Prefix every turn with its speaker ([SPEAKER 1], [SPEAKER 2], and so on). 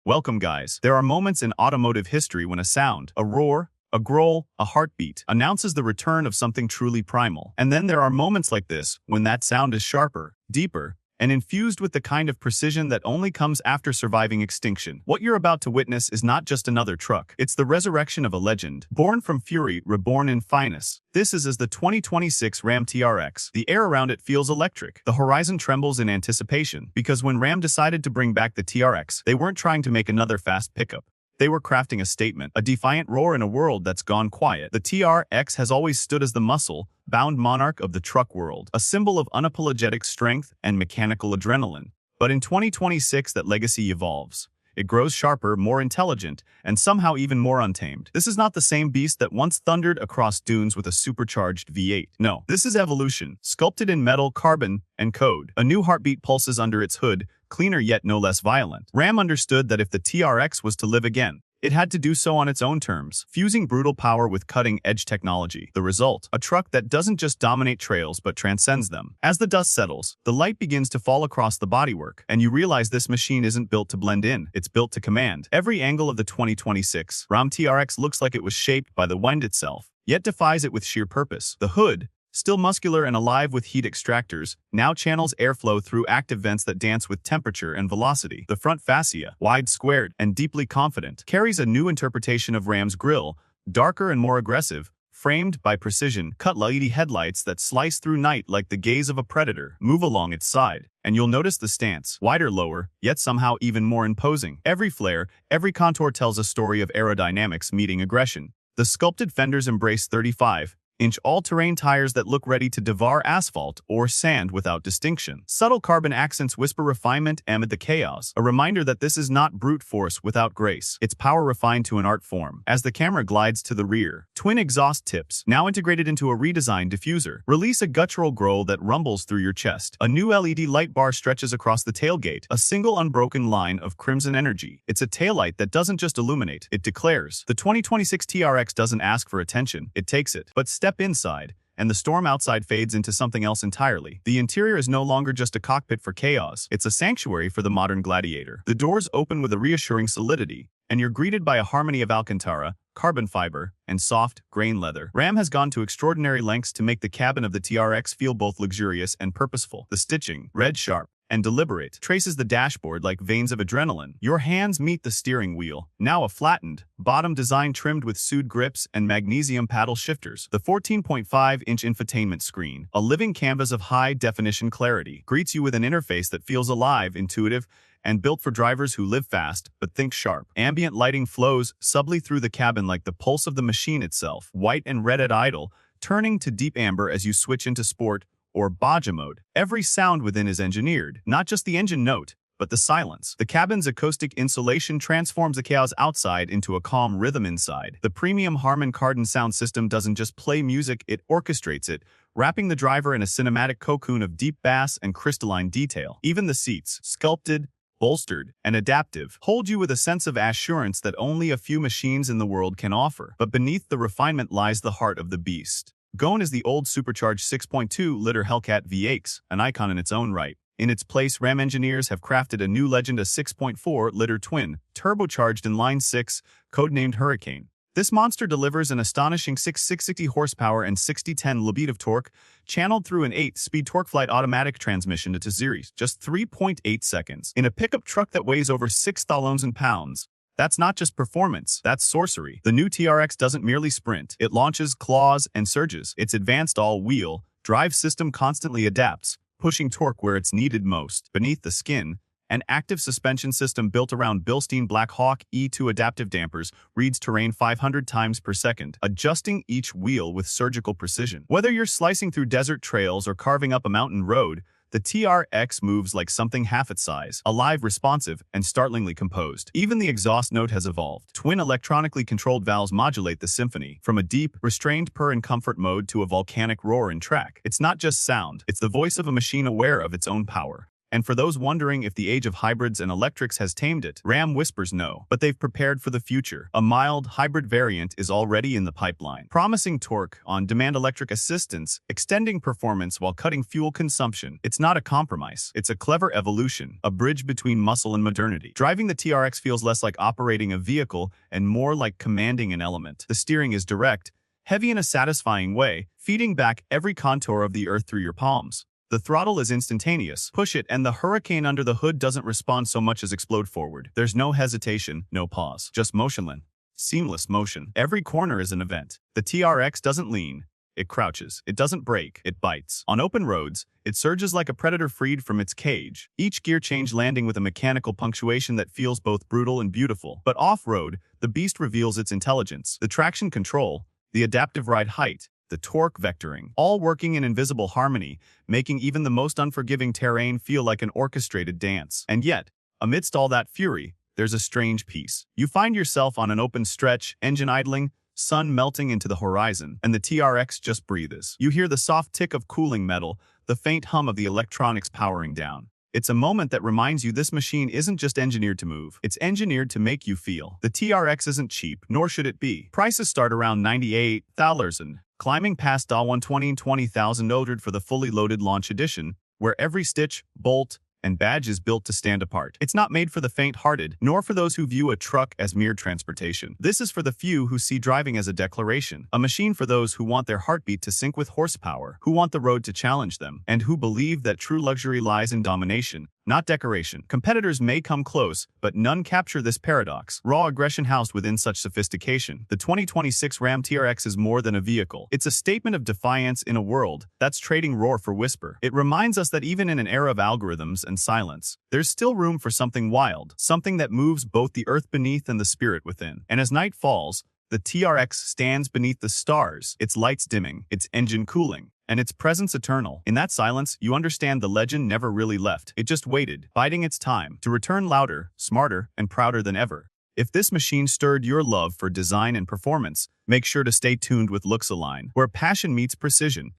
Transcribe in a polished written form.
[SPEAKER 1] Welcome, guys. There are moments in automotive history when a sound, a roar, a growl, a heartbeat, announces the return of something truly primal. And then there are moments like this, when that sound is sharper, deeper, and infused with the kind of precision that only comes after surviving extinction. What you're about to witness is not just another truck. It's the resurrection of a legend, born from fury, reborn in fineness. This is the 2026 RAM TRX. The air around it feels electric. The horizon trembles in anticipation, because when RAM decided to bring back the TRX, they weren't trying to make another fast pickup. They were crafting a statement, a defiant roar in a world that's gone quiet. The TRX has always stood as the muscle-bound monarch of the truck world, a symbol of unapologetic strength and mechanical adrenaline. But in 2026, that legacy evolves. It grows sharper, more intelligent, and somehow even more untamed. This is not the same beast that once thundered across dunes with a supercharged V8. No, this is evolution, sculpted in metal, carbon, and code. A new heartbeat pulses under its hood, cleaner yet no less violent. RAM understood that if the TRX was to live again, it had to do so on its own terms, fusing brutal power with cutting-edge technology. The result, a truck that doesn't just dominate trails but transcends them. As the dust settles, the light begins to fall across the bodywork, and you realize this machine isn't built to blend in, it's built to command. Every angle of the 2026 RAM TRX looks like it was shaped by the wind itself, yet defies it with sheer purpose. The hood, still muscular and alive with heat extractors, now channels airflow through active vents that dance with temperature and velocity. The front fascia, wide, squared, and deeply confident, carries a new interpretation of RAM's grille, darker and more aggressive, framed by precision, cut LED headlights that slice through night like the gaze of a predator move along its side. And you'll notice the stance, wider, lower, yet somehow even more imposing. Every flare, every contour tells a story of aerodynamics meeting aggression. The sculpted fenders embrace 35-inch all-terrain tires that look ready to devour asphalt or sand without distinction. Subtle carbon accents whisper refinement amid the chaos, a reminder that this is not brute force without grace. It's power refined to an art form. As the camera glides to the rear, twin exhaust tips, now integrated into a redesigned diffuser, release a guttural growl that rumbles through your chest. A new LED light bar stretches across the tailgate, a single unbroken line of crimson energy. It's a taillight that doesn't just illuminate, it declares. The 2026 TRX doesn't ask for attention, it takes it. But step inside, and the storm outside fades into something else entirely. The interior is no longer just a cockpit for chaos, it's a sanctuary for the modern gladiator. The doors open with a reassuring solidity, and you're greeted by a harmony of Alcantara, carbon fiber, and soft, grain leather. RAM has gone to extraordinary lengths to make the cabin of the TRX feel both luxurious and purposeful. The stitching, red sharp and deliberate, traces the dashboard like veins of adrenaline. Your hands meet the steering wheel, now a flattened, bottom design trimmed with suede grips and magnesium paddle shifters. The 14.5-inch infotainment screen, a living canvas of high-definition clarity, greets you with an interface that feels alive, intuitive, and built for drivers who live fast but think sharp. Ambient lighting flows subtly through the cabin like the pulse of the machine itself, white and red at idle, turning to deep amber as you switch into sport or Baja mode. Every sound within is engineered, not just the engine note, but the silence. The cabin's acoustic insulation transforms the chaos outside into a calm rhythm inside. The premium Harman Kardon sound system doesn't just play music, it orchestrates it, wrapping the driver in a cinematic cocoon of deep bass and crystalline detail. Even the seats, sculpted, bolstered, and adaptive, hold you with a sense of assurance that only a few machines in the world can offer. But beneath the refinement lies the heart of the beast. Gone is the old supercharged 6.2-liter Hellcat V8, an icon in its own right. In its place, RAM engineers have crafted a new legend, a 6.4-liter twin, turbocharged inline 6, codenamed Hurricane. This monster delivers an astonishing 660 horsepower and 60-10 lb of torque, channeled through an 8-speed TorqueFlite automatic transmission to series, just 3.8 seconds. In a pickup truck that weighs over 6,000 pounds, that's not just performance, that's sorcery. The new TRX doesn't merely sprint, it launches, claws, and surges. Its advanced all-wheel drive system constantly adapts, pushing torque where it's needed most. Beneath the skin, an active suspension system built around Bilstein Black Hawk E2 adaptive dampers reads terrain 500 times per second, adjusting each wheel with surgical precision. Whether you're slicing through desert trails or carving up a mountain road, the TRX moves like something half its size, alive, responsive, and startlingly composed. Even the exhaust note has evolved. Twin electronically controlled valves modulate the symphony, from a deep, restrained purr in comfort mode to a volcanic roar in track. It's not just sound, it's the voice of a machine aware of its own power. And for those wondering if the age of hybrids and electrics has tamed it, RAM whispers no. But they've prepared for the future. A mild hybrid variant is already in the pipeline, promising torque, on-demand electric assistance, extending performance while cutting fuel consumption. It's not a compromise. It's a clever evolution, a bridge between muscle and modernity. Driving the TRX feels less like operating a vehicle and more like commanding an element. The steering is direct, heavy in a satisfying way, feeding back every contour of the earth through your palms. The throttle is instantaneous. Push it and the hurricane under the hood doesn't respond so much as explode forward. There's no hesitation, no pause, just motionless, seamless motion. Every corner is an event. The TRX doesn't lean. It crouches. It doesn't brake. It bites. On open roads, it surges like a predator freed from its cage, each gear change landing with a mechanical punctuation that feels both brutal and beautiful. But off-road, the beast reveals its intelligence. The traction control, the adaptive ride height, the torque vectoring, all working in invisible harmony, making even the most unforgiving terrain feel like an orchestrated dance. And yet, amidst all that fury, there's a strange peace. You find yourself on an open stretch, engine idling, sun melting into the horizon, and the TRX just breathes. You hear the soft tick of cooling metal, the faint hum of the electronics powering down. It's a moment that reminds you this machine isn't just engineered to move, it's engineered to make you feel. The TRX isn't cheap, nor should it be. Prices start around $98,000, climbing past $120,000 for the fully loaded launch edition, where every stitch, bolt, and badge is built to stand apart. It's not made for the faint-hearted, nor for those who view a truck as mere transportation. This is for the few who see driving as a declaration, a machine for those who want their heartbeat to sync with horsepower, who want the road to challenge them, and who believe that true luxury lies in domination, not decoration. Competitors may come close, but none capture this paradox. Raw aggression housed within such sophistication. The 2026 RAM TRX is more than a vehicle. It's a statement of defiance in a world that's trading roar for whisper. It reminds us that even in an era of algorithms and silence, there's still room for something wild, something that moves both the earth beneath and the spirit within. And as night falls, the TRX stands beneath the stars, its lights dimming, its engine cooling, and its presence eternal. In that silence, you understand the legend never really left. It just waited, biding its time, to return louder, smarter, and prouder than ever. If this machine stirred your love for design and performance, make sure to stay tuned with LuxeLine, where passion meets precision.